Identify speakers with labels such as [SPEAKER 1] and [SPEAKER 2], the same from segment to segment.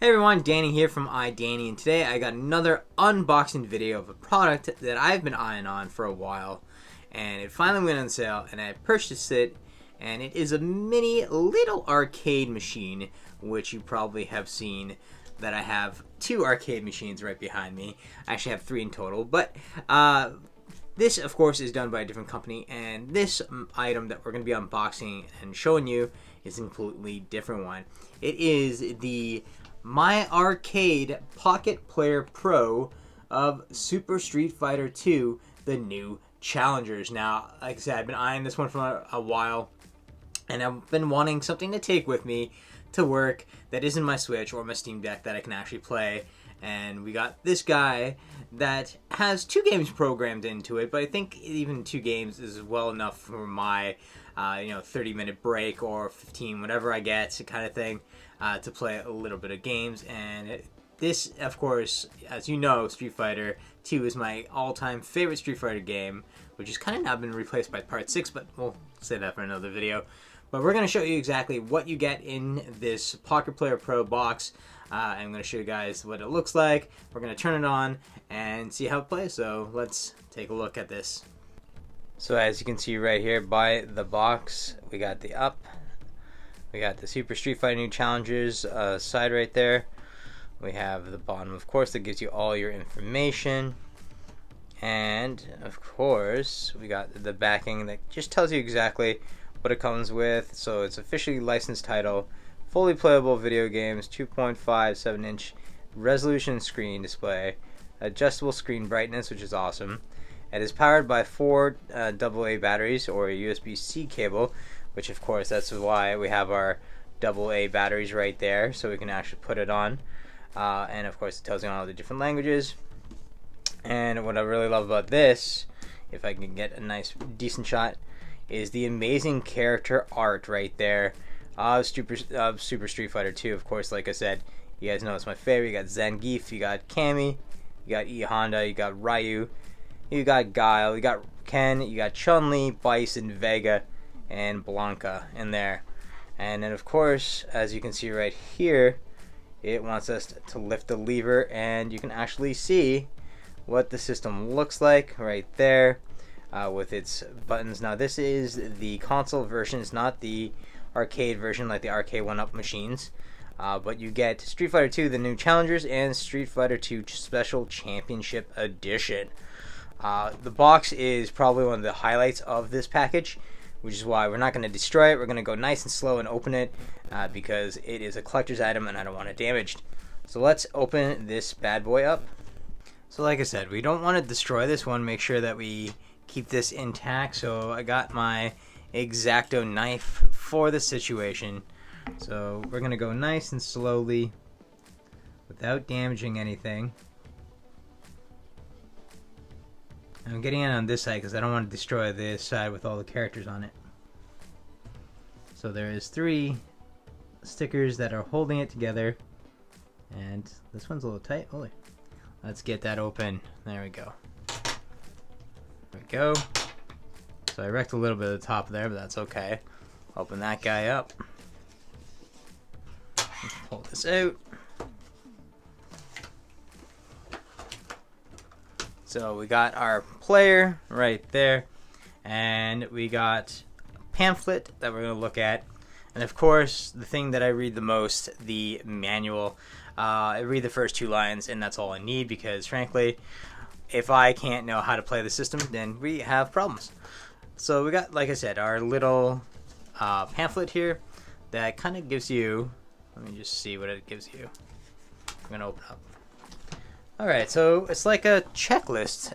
[SPEAKER 1] Hey everyone, Danny here from iDanny, and today I got another unboxing video of a product that I've been eyeing on for a while, and it finally went on sale, and I purchased it, and it is a mini little arcade machine, which you probably have seen that I have two arcade machines right behind me. I actually have three in total, but this, of course, is done by a different company, and this item that we're going to be unboxing and showing you is a completely different one. It is the My Arcade Pocket Player Pro of Super Street Fighter 2, the new challengers. Now, like I said, I've been eyeing this one for a while, and I've been wanting something to take with me to work that isn't my Switch or my Steam Deck that I can actually play. And we got this guy that has 2 games programmed into it, but I think even 2 games is well enough for my 30-minute break or 15, whatever I get, kind of thing, to play a little bit of games. And this, of course, as you know, Street Fighter 2 is my all-time favorite Street Fighter game, which has kind of now been replaced by Part 6, but we'll say that for another video. But we're going to show you exactly what you get in this Pocket Player Pro box. I'm going to show you guys what it looks like. We're going to turn it on and see how it plays. So let's take a look at this. So as you can see right here by the box, we got the up. We got the Super Street Fighter New Challengers side right there. We have the bottom, of course, that gives you all your information. And of course, we got the backing that just tells you exactly what it comes with. So it's officially licensed title, fully playable video games, 2.57-inch resolution screen display, adjustable screen brightness, which is awesome. It is powered by 4 AA batteries or a USB-C cable, which of course that's why we have our AA batteries right there, so we can actually put it on. And of course it tells you all the different languages. And what I really love about this, if I can get a nice decent shot, is the amazing character art right there of Super Street Fighter 2. Of course, like I said, you guys know it's my favorite. You got Zangief, you got Cammy, you got E Honda, you got Ryu, you got Guile, you got Ken, you got Chun-Li, Bison, Vega, and Blanca in there. And then of course, as you can see right here, it wants us to lift the lever, and you can actually see what the system looks like right there with its buttons. Now this is the console version, it's not the arcade version like the arcade 1-up machines, but you get Street Fighter 2 the new challengers and Street Fighter 2 Special Championship Edition. The box is probably one of the highlights of this package, which is why we're not going to destroy it. We're going to go nice and slow and open it because it is a collector's item and I don't want it damaged. So let's open this bad boy up. So like I said, we don't want to destroy this one. Make sure that we keep this intact. So I got my X-Acto knife for the situation. So we're going to go nice and slowly without damaging anything. I'm getting in on this side because I don't want to destroy this side with all the characters on it. So there is 3 stickers that are holding it together, and this one's a little tight. Holy. Let's get that open. There we go. There we go. So I wrecked a little bit of the top there, but that's okay. Open that guy up. Let's pull this out. So we got our player right there, and we got a pamphlet that we're going to look at, and of course the thing that I read the most, the manual. I read the first 2 lines and that's all I need, because frankly if I can't know how to play the system, then we have problems. So we got, like I said, our little pamphlet here that kind of gives you, let me just see what it gives you. I'm going to open up. Alright, so it's like a checklist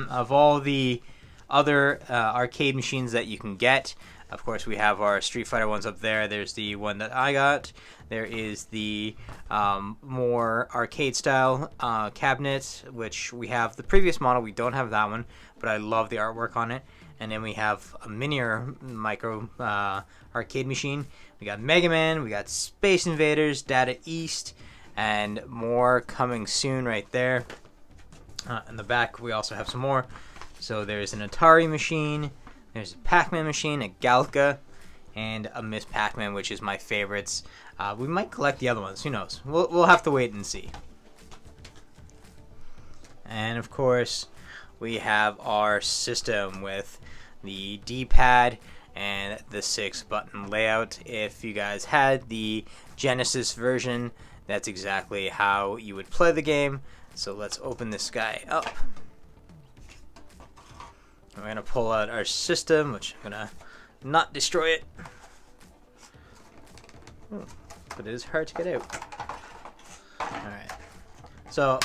[SPEAKER 1] of all the other arcade machines that you can get. Of course, we have our Street Fighter ones up there. There's the one that I got. There is the more arcade-style cabinet, which we have the previous model. We don't have that one, but I love the artwork on it. And then we have a miniature micro arcade machine. We got Mega Man. We got Space Invaders, Data East, and more coming soon right there. In the back we also have some more. So there's an Atari machine, there's a Pac-Man machine, a Galka, and a Miss Pac-Man, which is my favorites. We might collect the other ones. Who knows? We'll have to wait and see. And of course, we have our system with the D-pad and the 6-button layout. If you guys had the Genesis version, that's exactly how you would play the game. So let's open this guy up. We're going to pull out our system, which I'm going to not destroy it. But it is hard to get out. Alright. So,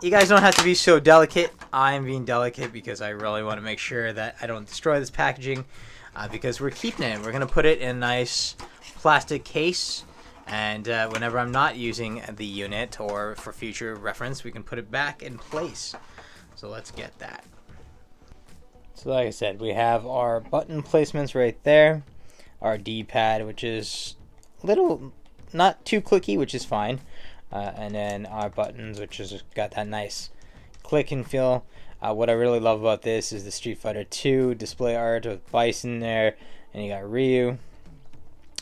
[SPEAKER 1] you guys don't have to be so delicate. I'm being delicate because I really want to make sure that I don't destroy this packaging. Because we're keeping it. We're going to put it in a nice plastic case. And whenever I'm not using the unit, or for future reference, we can put it back in place. So let's get that. So like I said, we have our button placements right there. Our D-pad, which is a little not too clicky, which is fine. And then our buttons, which has got that nice click and feel. What I really love about this is the Street Fighter 2 display art with Bison there. And you got Ryu.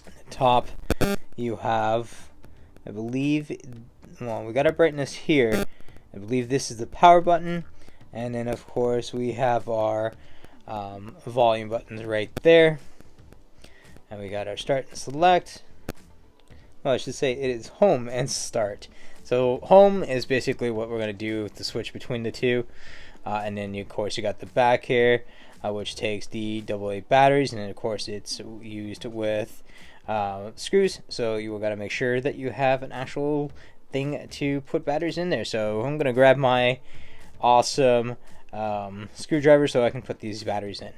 [SPEAKER 1] At the top, you have, I believe, well, we got our brightness here. I believe this is the power button. And then, of course, we have our volume buttons right there. And we got our start and select. Well, I should say it is home and start. So home is basically what we're going to do with the switch between the two. And then, of course, you got the back here, which takes the AA batteries. And then, of course, it's used with screws. So you got to make sure that you have an actual thing to put batteries in there. So I'm going to grab my awesome screwdriver so I can put these batteries in.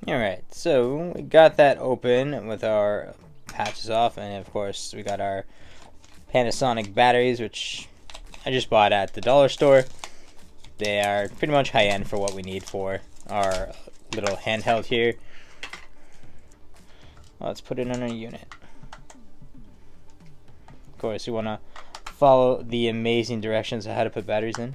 [SPEAKER 1] Alright, so we got that open with our patches off, and of course we got our Panasonic batteries, which I just bought at the dollar store. They are pretty much high-end for what we need for our little handheld here. Let's put it in our unit. Of course, you want to follow the amazing directions of how to put batteries in.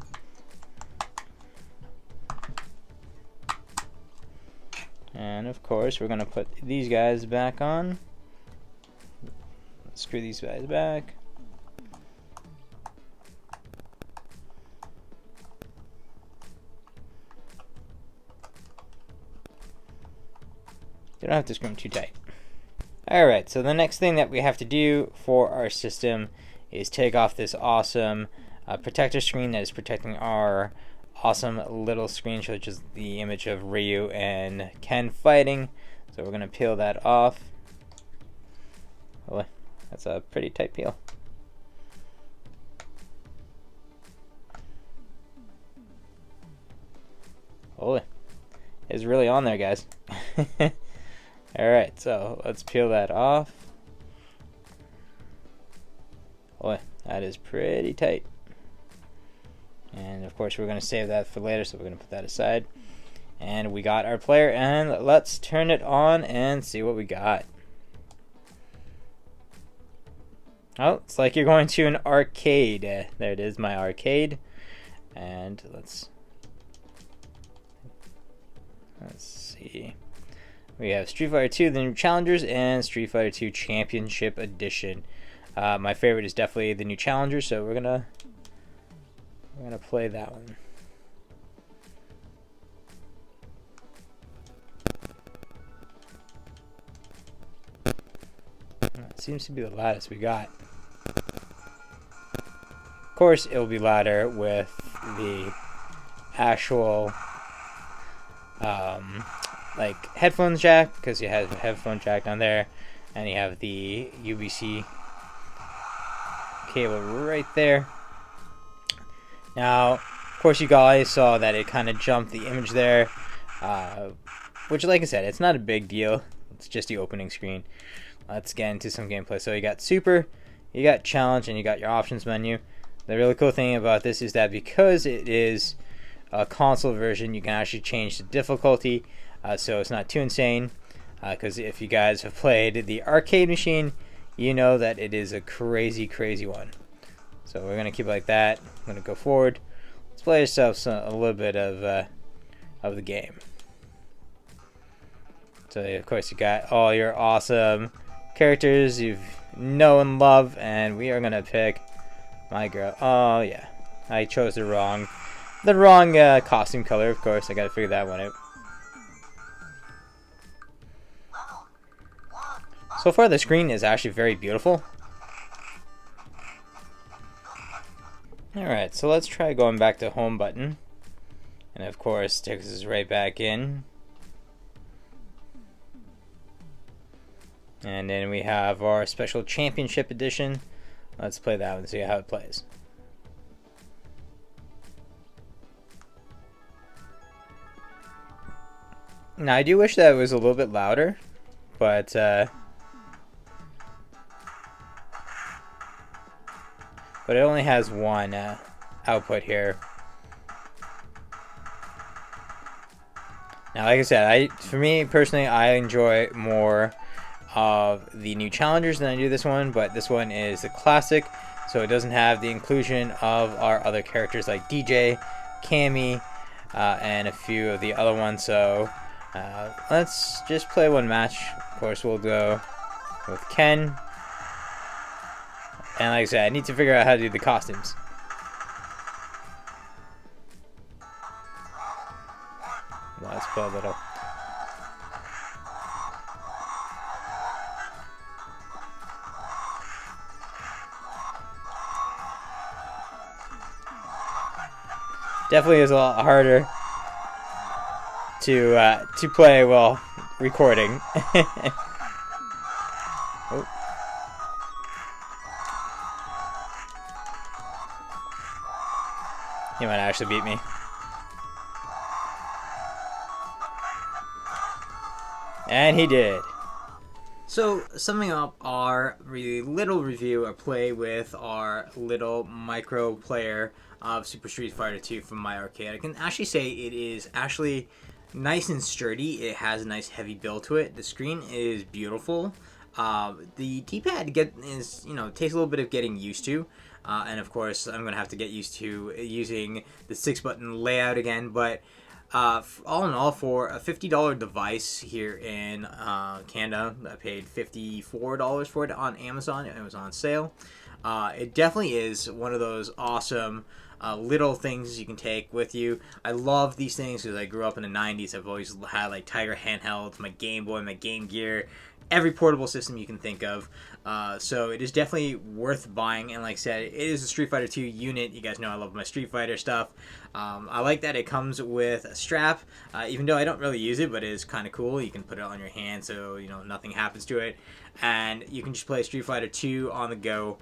[SPEAKER 1] And of course, we're going to put these guys back on. Screw these guys back. You don't have to screw them too tight. Alright, so the next thing that we have to do for our system is take off this awesome protector screen that is protecting our awesome little screen, which is the image of Ryu and Ken fighting. So we're going to peel that off. Oh, that's a pretty tight peel. Oh, it's really on there, guys. Alright, so let's peel that off. Boy, that is pretty tight. And of course we're going to save that for later, so we're going to put that aside. And we got our player, and let's turn it on and see what we got. Oh, it's like you're going to an arcade. There it is, my arcade. And let's see. We have Street Fighter 2, the New Challengers, and Street Fighter 2 Championship Edition. My favorite is definitely the New Challenger, so we're gonna play that one. It seems to be the loudest we got. Of course, it will be louder with the actual like headphone jack, because you have a headphone jack down there, and you have the UBC cable right there. Now, of course, you guys saw that it kind of jumped the image there, which, like I said, it's not a big deal. It's just the opening screen. Let's get into some gameplay. So you got Super, you got Challenge, and you got your options menu. The really cool thing about this is that because it is a console version, you can actually change the difficulty, so it's not too insane. Because if you guys have played the arcade machine, you know that it is a crazy, crazy one. So we're gonna keep it like that. I'm gonna go forward. Let's play ourselves a little bit of the game. So of course you got all your awesome characters you know and love, and we are gonna pick my girl. Oh yeah, I chose the wrong costume color. Of course, I gotta figure that one out. So far, the screen is actually very beautiful. Alright, so let's try going back to home button. And of course, takes us right back in. And then we have our special championship edition. Let's play that one and see how it plays. Now, I do wish that it was a little bit louder, but it only has one output here. Now, like I said, for me personally, I enjoy more of the new challengers than I do this one, but this one is the classic, so it doesn't have the inclusion of our other characters like DJ, Cammy, and a few of the other ones. So let's just play one match. Of course, we'll go with Ken. And like I said, I need to figure out how to do the costumes. Let's play a little. Definitely is a lot harder to play while recording. Oh. He might actually beat me. And he did. So, summing up our little review or play with our little micro player of Super Street Fighter 2 from my arcade, I can actually say it is actually nice and sturdy. It has a nice heavy build to it. The screen is beautiful. The D-pad takes a little bit of getting used to. And of course, I'm going to have to get used to using the 6-button layout again, but all in all, for a $50 device here in Canada, I paid $54 for it on Amazon. It was on sale. It definitely is one of those awesome little things you can take with you. I love these things because I grew up in the 90s. I've always had like Tiger handhelds, my Game Boy, my Game Gear, every portable system you can think of. So it is definitely worth buying, and like I said, it is a Street Fighter 2 unit. You guys know I love my Street Fighter stuff. I like that it comes with a strap, even though I don't really use it, but it is kind of cool. You can put it on your hand so nothing happens to it, and you can just play Street Fighter 2 on the go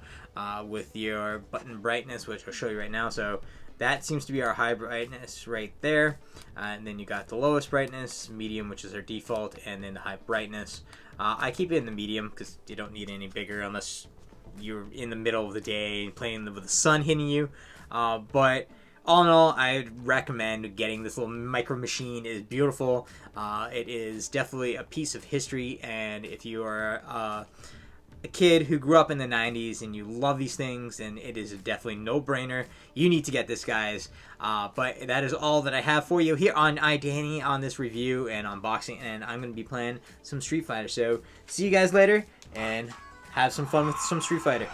[SPEAKER 1] with your button brightness, which I'll show you right now. So that seems to be our high brightness right there, and then you got the lowest brightness, medium, which is our default, and then the high brightness. I keep it in the medium because you don't need any bigger unless you're in the middle of the day playing with the sun hitting you. But all in all, I'd recommend getting this little micro machine. It is beautiful. It is definitely a piece of history, and if you are a kid who grew up in the 90s and you love these things, and it is definitely no-brainer. You need to get this, guys. But that is all that I have for you here on iDanny on this review and unboxing, and I'm going to be playing some Street Fighter. So see you guys later, and have some fun with some Street Fighter.